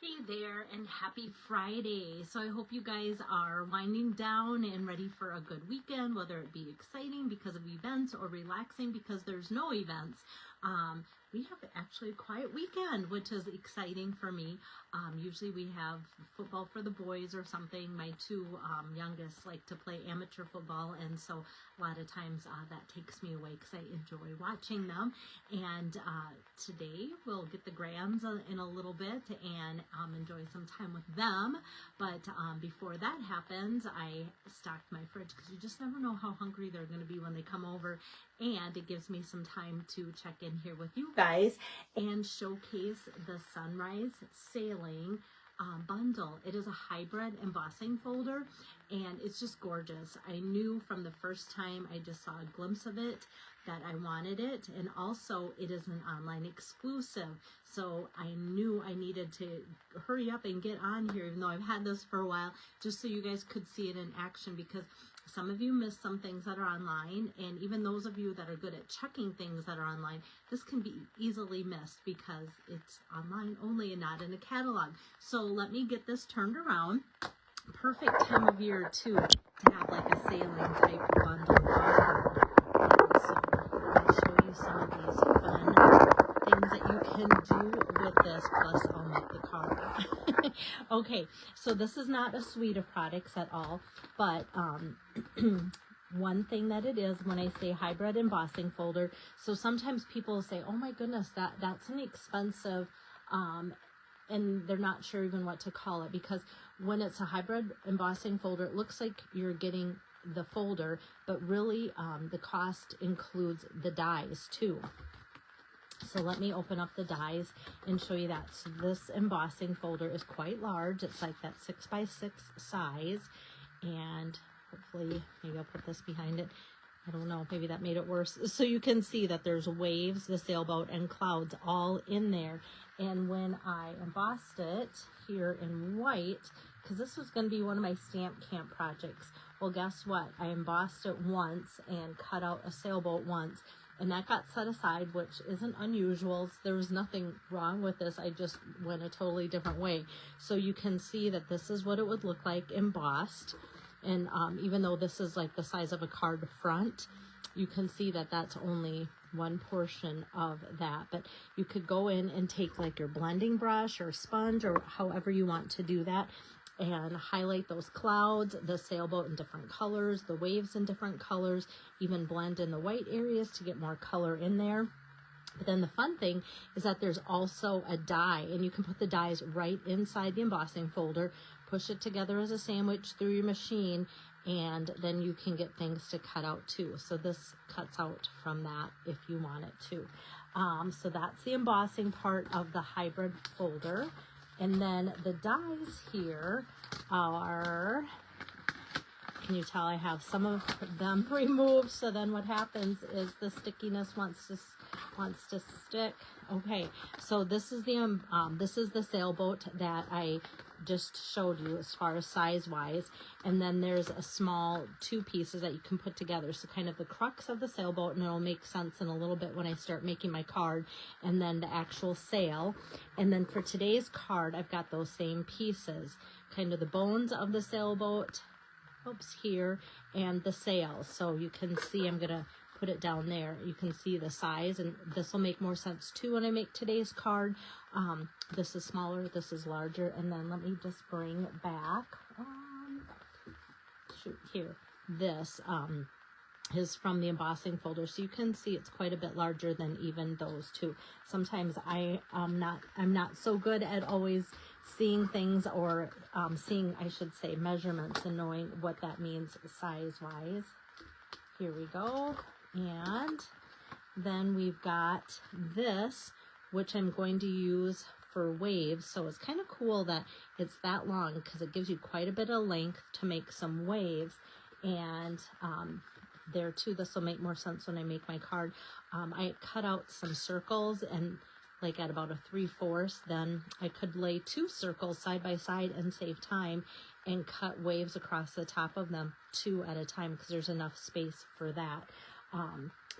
Hey there, and happy Friday. So I hope you guys are winding down and ready for a good weekend, whether it be exciting because of events or relaxing because there's no events. We have actually a quiet weekend, which is exciting for me. Usually we have football for the boys or something. My two youngest like to play amateur football, and so a lot of times that takes me away because I enjoy watching them. And today we'll get the Grams in a little bit and enjoy some time with them. But before that happens, I stocked my fridge because you just never know how hungry they're going to be when they come over. And it gives me some time to check in here with you guys and showcase the Sunrise Sailing bundle. It is a hybrid embossing folder, and it's just gorgeous. I knew from the first time I just saw a glimpse of it that I wanted it, and also it is an online exclusive, so I knew I needed to hurry up and get on here, even though I've had this for a while, just so you guys could see it in action, because some of you miss some things that are online, and even those of you that are good at checking things that are online, this can be easily missed because it's online only and not in a catalog. So let me get this turned around. Perfect time of year too to have like a sailing type bundle offer. And so I'm going to show you some of these fun things that you can do with this, plus I'll make the card. Okay, so this is not a suite of products at all, but one thing that it is, when I say hybrid embossing folder, so sometimes people say, oh my goodness, that's an expensive, and they're not sure even what to call it, because when it's a hybrid embossing folder, it looks like you're getting the folder, but really the cost includes the dies too. So let me open up the dies and show you that. So this embossing folder is quite large. It's like that 6x6 size, and hopefully maybe I'll put this behind it. I don't know, maybe that made it worse. So you can see that there's waves, the sailboat, and clouds all in there. And when I embossed it here in white, because this was going to be one of my stamp camp projects, well, guess what? I embossed it once and cut out a sailboat once, and that got set aside, which isn't unusual. There was nothing wrong with this. I just went a totally different way. So you can see that this is what it would look like embossed. And even though this is like the size of a card front, you can see that that's only one portion of that. But you could go in and take like your blending brush or sponge or however you want to do that, and highlight those clouds, the sailboat in different colors, the waves in different colors, even blend in the white areas to get more color in there. But then the fun thing is that there's also a die, and you can put the dies right inside the embossing folder, push it together as a sandwich through your machine, and then you can get things to cut out too. So this cuts out from that if you want it to. So that's the embossing part of the hybrid folder. And then the dies here are, can you tell I have some of them removed? So then what happens is the stickiness wants to stick. Okay, so this is the sailboat that I just showed you as far as size wise, and then there's a small two pieces that you can put together, so kind of the crux of the sailboat, and it'll make sense in a little bit when I start making my card, and then the actual sail. And then for today's card, I've got those same pieces, kind of the bones of the sailboat, oops, here, and the sail. So you can see, I'm gonna put it down there. You can see the size, and this will make more sense too when I make today's card. This is smaller, this is larger, and then let me just bring back, here, this is from the embossing folder, so you can see it's quite a bit larger than even those two. Sometimes I'm not so good at always seeing things, or seeing, I should say, measurements and knowing what that means size wise. Here we go. And then we've got this, which I'm going to use for waves. So it's kind of cool that it's that long, because it gives you quite a bit of length to make some waves. And there too, this will make more sense when I make my card. I cut out some circles, and like at about a 3/4, then I could lay two circles side by side and save time and cut waves across the top of them, 2 at a time, because there's enough space for that.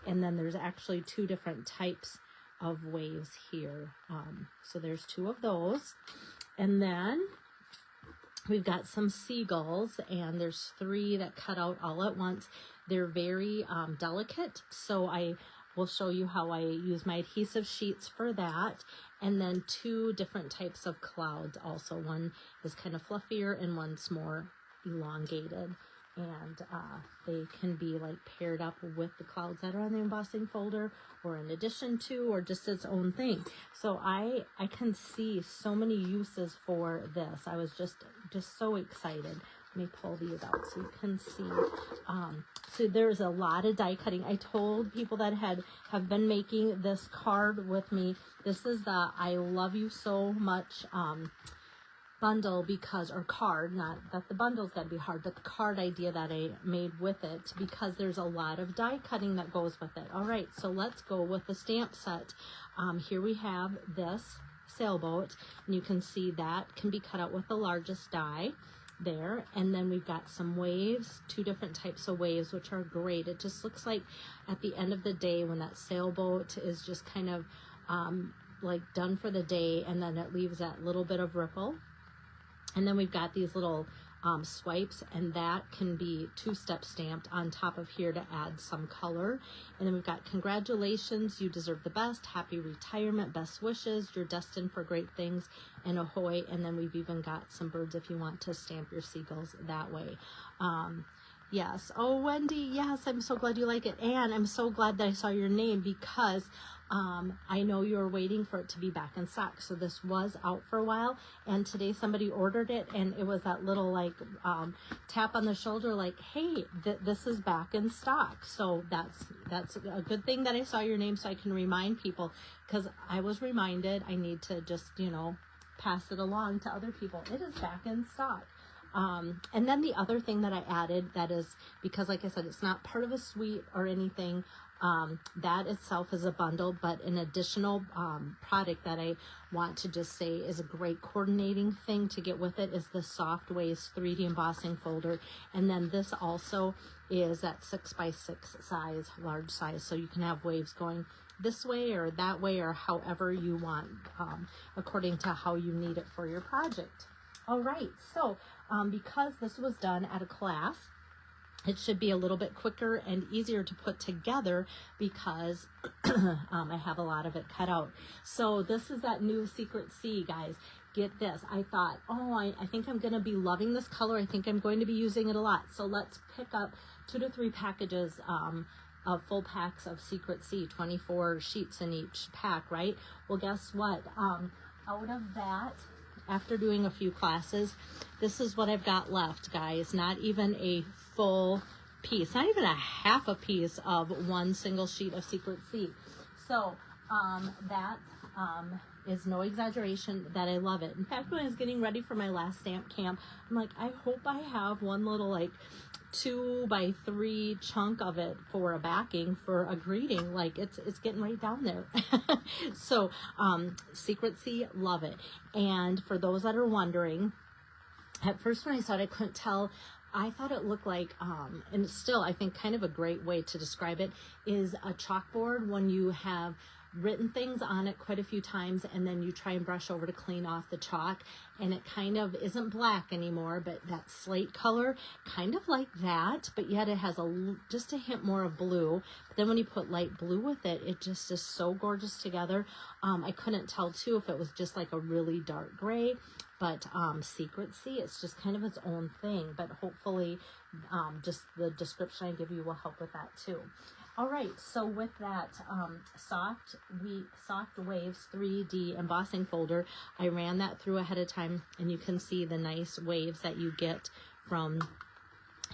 And then there's actually 2 different types of waves here. So there's 2 of those. And then we've got some seagulls, and there's 3 that cut out all at once. They're very delicate, so I will show you how I use my adhesive sheets for that. And then 2 different types of clouds also. One is kind of fluffier and one's more elongated. And they can be like paired up with the clouds that are on the embossing folder, or in addition to, or just its own thing. So I can see so many uses for this. I was just so excited. Let me pull these out so you can see. So there's a lot of die cutting. I told people that have been making this card with me. This is the I Love You So Much bundle, because, or card, not that the bundle's got to be hard, but the card idea that I made with it, because there's a lot of die cutting that goes with it. All right, so let's go with the stamp set. Here we have this sailboat, and you can see that can be cut out with the largest die there. And then we've got some waves, 2 different types of waves, which are great. It just looks like at the end of the day when that sailboat is just kind of like done for the day, and then it leaves that little bit of ripple. And then we've got these little swipes, and that can be 2-step stamped on top of here to add some color. And then we've got congratulations, you deserve the best, happy retirement, best wishes, you're destined for great things, and ahoy. And then we've even got some birds if you want to stamp your seagulls that way. Yes. Oh, Wendy, yes, I'm so glad you like it. And I'm so glad that I saw your name, because I know you were waiting for it to be back in stock. So this was out for a while, and today somebody ordered it, and it was that little like tap on the shoulder, like, hey, this is back in stock. So that's a good thing that I saw your name, so I can remind people, because I was reminded I need to just, you know, pass it along to other people. It is back in stock. And then the other thing that I added, that is, because like I said, it's not part of a suite or anything, that itself is a bundle, but an additional product that I want to just say is a great coordinating thing to get with it is the Soft Waves 3D embossing folder. And then this also is that 6x6 size, large size, so you can have waves going this way or that way, or however you want, according to how you need it for your project. All right, so because this was done at a class, it should be a little bit quicker and easier to put together, because I have a lot of it cut out. So this is that new Secret C, guys. Get this. I thought, oh, I think I'm going to be loving this color. I think I'm going to be using it a lot. So let's pick up 2 to 3 packages of full packs of Secret C, 24 sheets in each pack, right? Well, guess what? Out of that, after doing a few classes, this is what I've got left, guys. Not even a full piece, not even a half a piece of one single sheet of Secret C. So that is no exaggeration that I love it. In fact, when I was getting ready for my last stamp camp, I'm like, I hope I have one little like 2x3 chunk of it for a backing for a greeting. Like it's getting right down there. So Secret C, love it. And for those that are wondering, at first when I saw it, I couldn't tell. I thought it looked like, and it's still, I think, kind of a great way to describe it is a chalkboard when you have written things on it quite a few times, and then you try and brush over to clean off the chalk, and it kind of isn't black anymore, but that slate color, kind of like that, but yet it has just a hint more of blue. But then when you put light blue with it, it just is so gorgeous together. I couldn't tell too if it was just like a really dark gray, but Secret C, it's just kind of its own thing, but hopefully just the description I give you will help with that too. All right, so with that Soft Waves 3D embossing folder, I ran that through ahead of time, and you can see the nice waves that you get from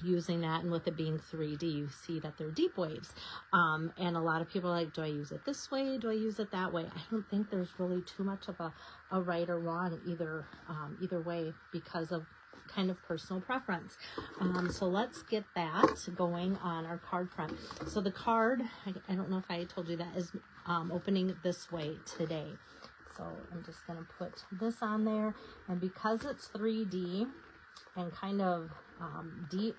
using that, and with it being 3D, you see that they're deep waves. And a lot of people are like, do I use it this way? Do I use it that way? I don't think there's really too much of a right or wrong either way, because of kind of personal preference. So let's get that going on our card front. So the card, I don't know if I told you that, is opening this way today. So I'm just going to put this on there, and because it's 3D and kind of deep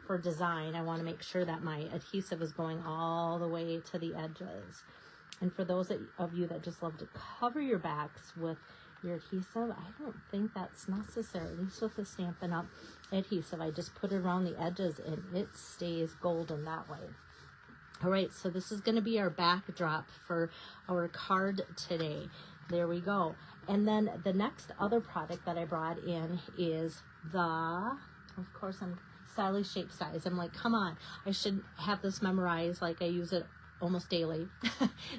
for design, I want to make sure that my adhesive is going all the way to the edges. And for those of you that just love to cover your backs with your adhesive. I don't think that's necessary, at least with the Stampin' Up! Adhesive. I just put it around the edges and it stays golden that way. All right, so this is going to be our backdrop for our card today. There we go. And then the next other product that I brought in is of course, I'm Stylish Shapes Dies. I'm like, come on, I should have this memorized, like I use it almost daily.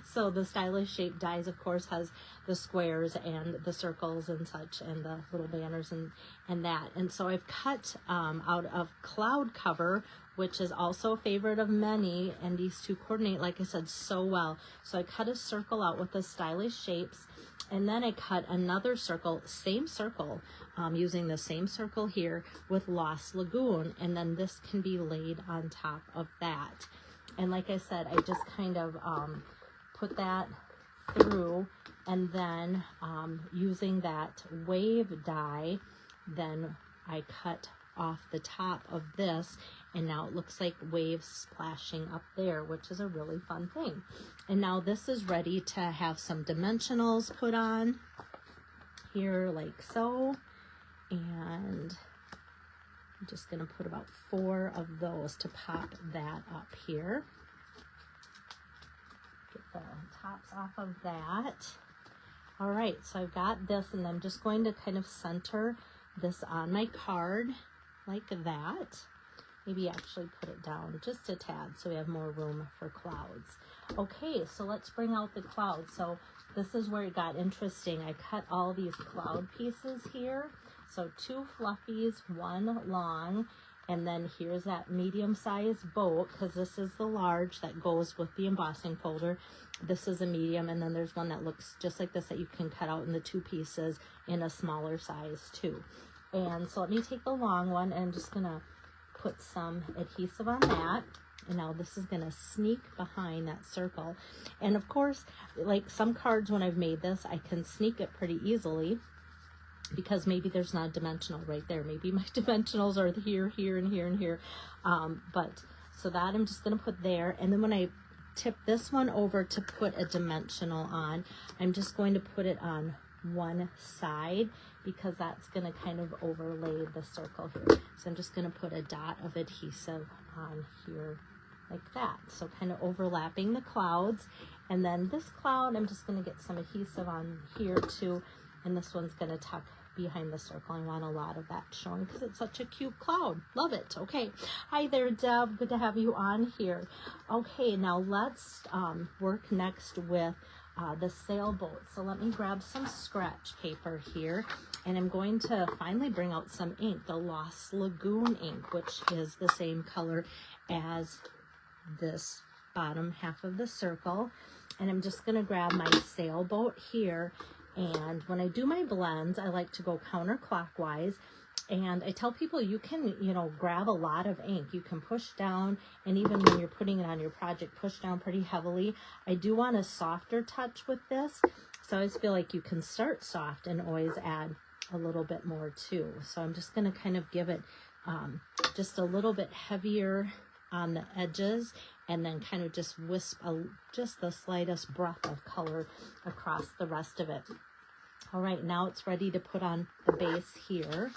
So the Stylish Shape Dies, of course, has the squares and the circles and such, and the little banners and that. And so I've cut out of Cloud Cover, which is also a favorite of many, and these two coordinate, like I said, so well. So I cut a circle out with the Stylish Shapes, and then I cut another circle, same circle, using the same circle here with Lost Lagoon, and then this can be laid on top of that. And like I said, I just kind of put that through, and then using that wave die, then I cut off the top of this, and now it looks like waves splashing up there, which is a really fun thing. And now this is ready to have some dimensionals put on here, like so. And I'm just going to put about 4 of those to pop that up here. Get the tops off of that. All right, so I've got this, and I'm just going to kind of center this on my card like that. Maybe actually put it down just a tad so we have more room for clouds. Okay, so let's bring out the clouds. So this is where it got interesting. I cut all these cloud pieces here. So 2 fluffies, 1 long, and then here's that medium-sized boat, because this is the large that goes with the embossing folder. This is a medium, and then there's one that looks just like this that you can cut out in the 2 pieces in a smaller size too. And so let me take the long one, and I'm just gonna put some adhesive on that. And now this is gonna sneak behind that circle. And of course, like some cards when I've made this, I can sneak it pretty easily, because maybe there's not a dimensional right there. Maybe my dimensionals are here, here, and here, and here. But so that I'm just going to put there. And then when I tip this one over to put a dimensional on, I'm just going to put it on one side, because that's going to kind of overlay the circle here. So I'm just going to put a dot of adhesive on here like that. So kind of overlapping the clouds. And then this cloud, I'm just going to get some adhesive on here too. And this one's going to tuck behind the circle. I want a lot of that showing because it's such a cute cloud. Love it. Okay. Hi there, Deb. Good to have you on here. Okay, now let's work next with the sailboat. So let me grab some scratch paper here, and I'm going to finally bring out some ink, the Lost Lagoon ink, which is the same color as this bottom half of the circle. And I'm just going to grab my sailboat here. And when I do my blends, I like to go counterclockwise. And I tell people you can, grab a lot of ink. You can push down, and even when you're putting it on your project, push down pretty heavily. I do want a softer touch with this. So I always feel like you can start soft and always add a little bit more too. So I'm just going to kind of give it just a little bit heavier on the edges, and then kind of just wisp just the slightest breath of color across the rest of it. All right, now it's ready to put on the base here.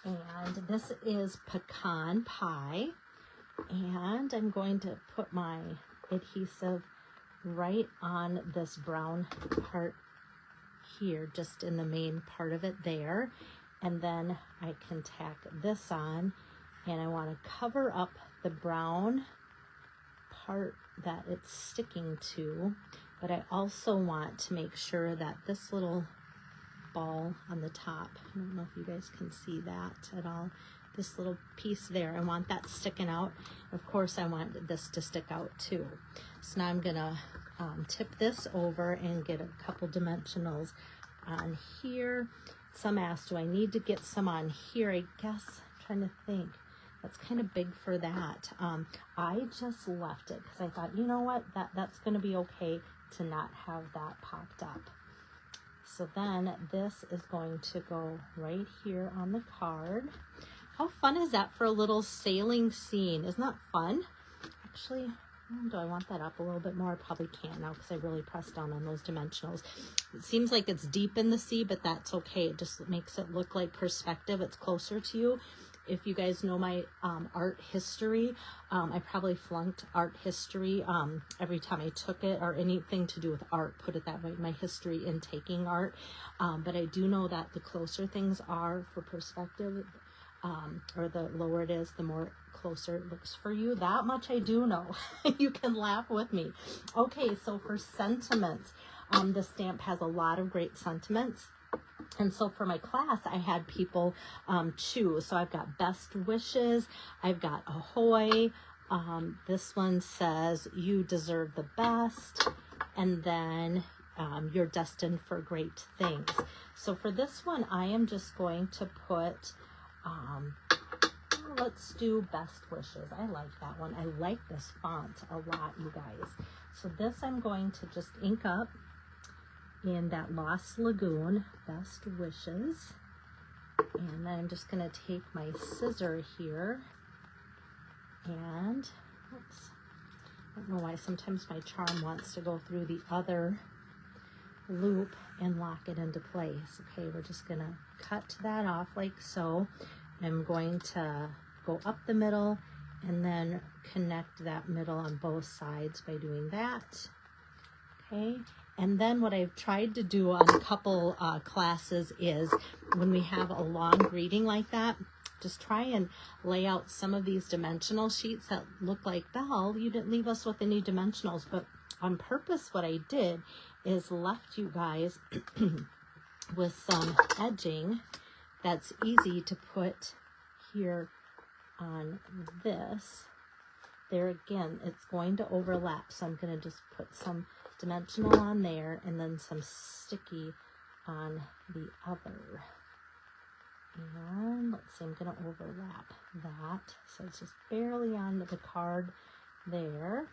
And this is Pecan Pie. And I'm going to put my adhesive right on this brown part here, just in the main part of it there. And then I can tack this on, and I want to cover up the brown part that it's sticking to, but I also want to make sure that this little ball on the top, I don't know if you guys can see that at all, this little piece there, I want that sticking out. Of course, I want this to stick out too. So now I'm gonna tip this over and get a couple dimensionals on here. Some asked, do I need to get some on here? I guess, I'm trying to think. That's kind of big for that. I just left it because I thought, you know what, that's going to be okay to not have that popped up. So then this is going to go right here on the card. How fun is that for a little sailing scene? Isn't that fun? Actually, Do I want that up a little bit more? I probably can't now because I really pressed down on those dimensionals. It seems like it's deep in the sea, but that's okay. It just makes it look like perspective. It's closer to you. If you guys know my art history, I probably flunked art history every time I took it, or anything to do with art, put it that way, my history in taking art. But I do know that the closer things are for perspective, or the lower it is, the more closer it looks for you. That much I do know. You can laugh with me. Okay, so for sentiments, the stamp has a lot of great sentiments. And so for my class, I had people choose. So I've got best wishes. I've got ahoy. This one says you deserve the best. And then you're destined for great things. So for this one, I am just going to put, let's do best wishes. I like that one. I like this font a lot, you guys. So this I'm going to just ink up in that Lost Lagoon, best wishes. And then I'm just going to take my scissor here and, oops, I don't know why sometimes my charm wants to go through the other loop and lock it into place. Okay, we're just going to cut that off like so. I'm going to go up the middle and then connect that middle on both sides by doing that. Okay, and then what I've tried to do on a couple classes is when we have a long greeting like that, just try and lay out some of these dimensional sheets that look like, Belle, you didn't leave us with any dimensionals, but on purpose what I did is left you guys with some edging that's easy to put here on this. There again, it's going to overlap, so I'm going to just put some dimensional on there and then some sticky on the other. And let's see, I'm going to overlap that, so it's just barely on the card there.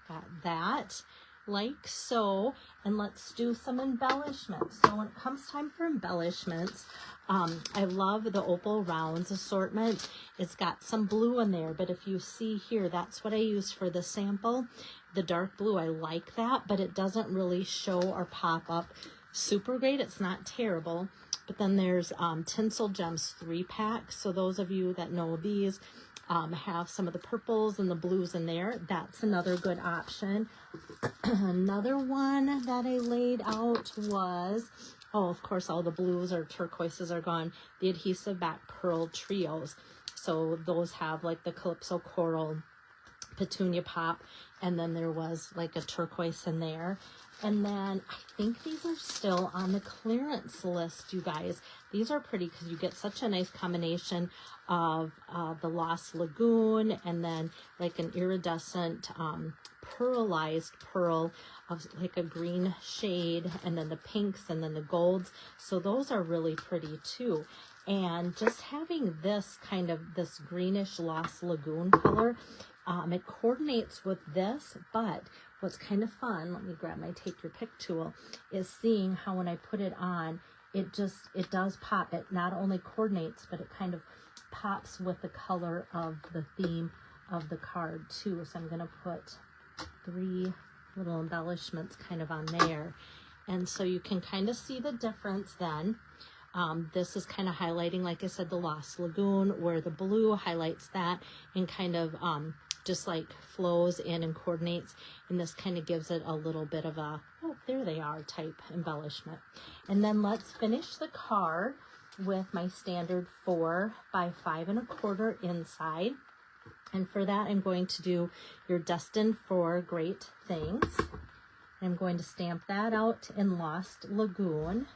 Got that, like so. And let's do some embellishments. So when it comes time for embellishments, I love the Opal Rounds assortment. It's got some blue in there, but if you see here, that's what I use for the sample. The dark blue, I like that, but it doesn't really show or pop up super great. It's not terrible. But then there's Tinsel Gems 3-pack. So those of you that know these have some of the purples and the blues in there. That's another good option. Another one that I laid out was, oh, of course, all the blues or turquoises are gone. The Adhesive Back Pearl Trios. So those have like the Calypso Coral, Petunia Pop, and then there was like a turquoise in there. And then I think these are still on the clearance list, you guys. These are pretty because you get such a nice combination of the Lost Lagoon and then like an iridescent pearlized pearl of like a green shade, and then the pinks and then the golds. So those are really pretty too. And just having this kind of this greenish Lost Lagoon color, it coordinates with this, but what's kind of fun, let me grab my Take Your Pick tool, is seeing how when I put it on, it does pop. It not only coordinates, but it kind of pops with the color of the theme of the card too. So I'm going to put 3 little embellishments kind of on there. And so you can kind of see the difference then. This is kind of highlighting, like I said, the Lost Lagoon, where the blue highlights that and kind of just like flows in and coordinates, and this kind of gives it a little bit of a, oh, there they are type embellishment. And then let's finish the card with my standard 4 by 5 1/4 inside. And for that, I'm going to do You're Destined for Great Things. I'm going to stamp that out in Lost Lagoon.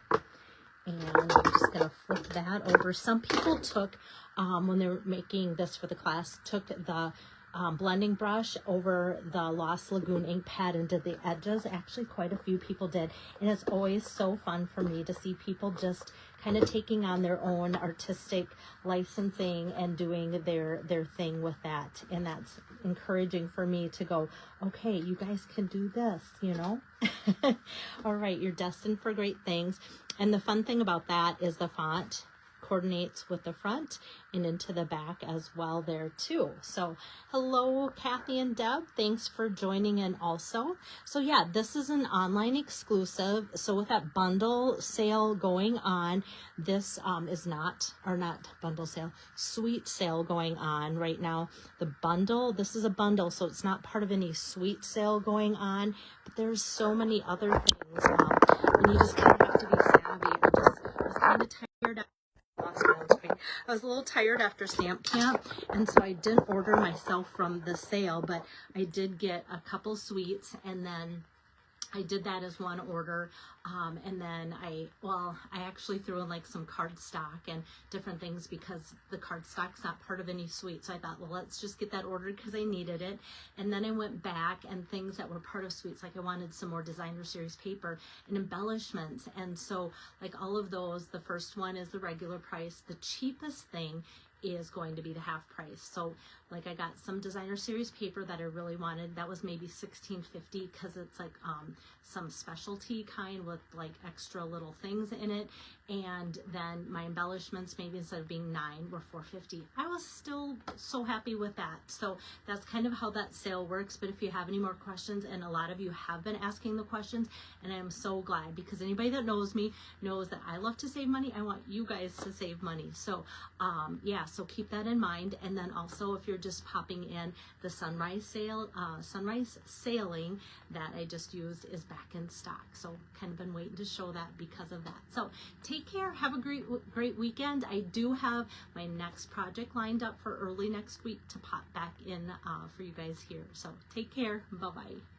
And I'm just going to flip that over. Some people took, when they were making this for the class, took the blending brush over the Lost Lagoon ink pad and did the edges. Actually, quite a few people did. And it's always so fun for me to see people just kind of taking on their own artistic licensing and doing their thing with that. And that's encouraging for me to go, okay, you guys can do this, you know? All right, you're destined for great things. And the fun thing about that is the font coordinates with the front and into the back as well there too. So hello, Kathy and Deb. Thanks for joining in also. So yeah, this is an online exclusive. So with that bundle sale going on, this is not bundle sale, suite sale going on right now. The bundle, this is a bundle, so it's not part of any suite sale going on, but there's so many other things. And you just kind of have to be savvy. I was kind of tired. I was a little tired after stamp camp, and so I didn't order myself from the sale, but I did get a couple suites, and then I did that as one order, and then I actually threw in like some cardstock and different things because the cardstock's not part of any suite. So I thought, well, let's just get that ordered because I needed it. And then I went back and things that were part of suites, like I wanted some more designer series paper and embellishments. And so like all of those, the first one is the regular price. The cheapest thing is going to be the half price. So like I got some designer series paper that I really wanted. That was maybe $16.50 because it's like some specialty kind with like extra little things in it. And then my embellishments, maybe instead of being $9 were $4.50. I was still so happy with that. So that's kind of how that sale works. But if you have any more questions, and a lot of you have been asking the questions, and I am so glad because anybody that knows me knows that I love to save money. I want you guys to save money. So yeah, so keep that in mind. And then also if you're just popping in, the sunrise sale, sunrise sailing that I just used is back in stock. So kind of been waiting to show that because of that. So take care. Have a great weekend. I do have my next project lined up for early next week to pop back in for you guys here. So take care. Bye-bye.